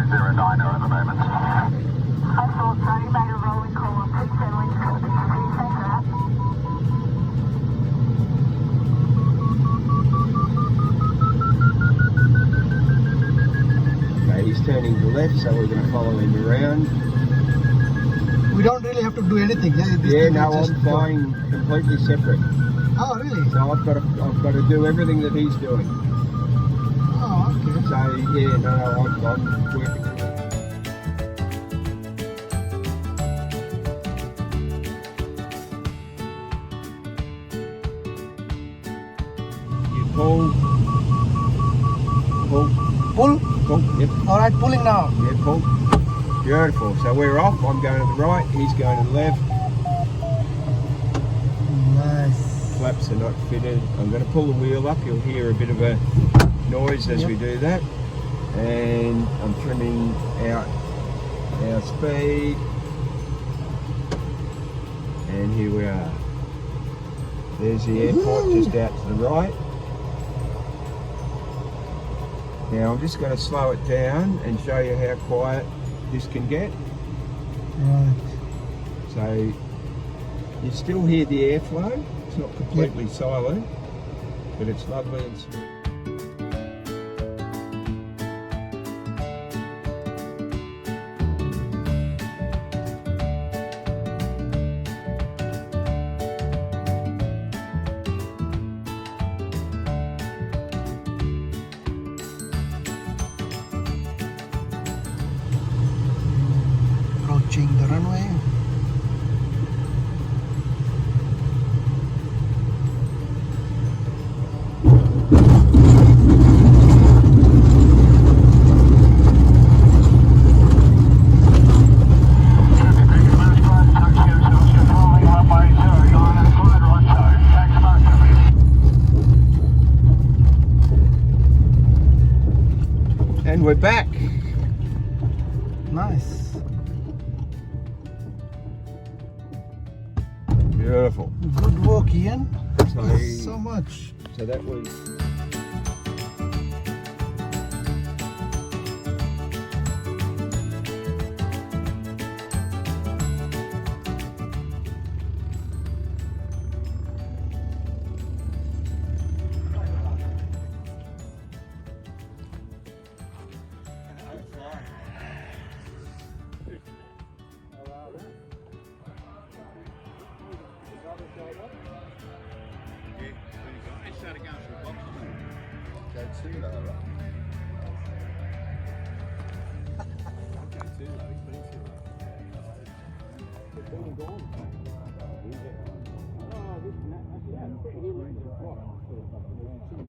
009 at the moment. I thought so. You made a rolling call on 67 Winch Copy. Thanks for that. Okay, he's turning to the left, so we're going to follow him around. We don't really have to do anything. Yeah, no, I'm flying completely separate. Oh, really? So I've got to do everything that he's doing. Oh, okay. So yeah, no, I'm working. You pull. Pull? Yep. All right, pulling now. Yeah, pull. Beautiful. So we're off. I'm going to the right. He's going to the left. Nice. Flaps are not fitted. I'm going to pull the wheel up. You'll hear a bit of a noise as we do that. And I'm trimming out our speed. And here we are. There's the airport just out to the right. Now I'm just going to slow it down and show you how quiet this can get. Right. So you still hear the airflow. It's not completely silent, but it's lovely and smooth. Approaching the runway. And we're back. Nice. Beautiful. Good work, Ian. So, Thanks so much. So that was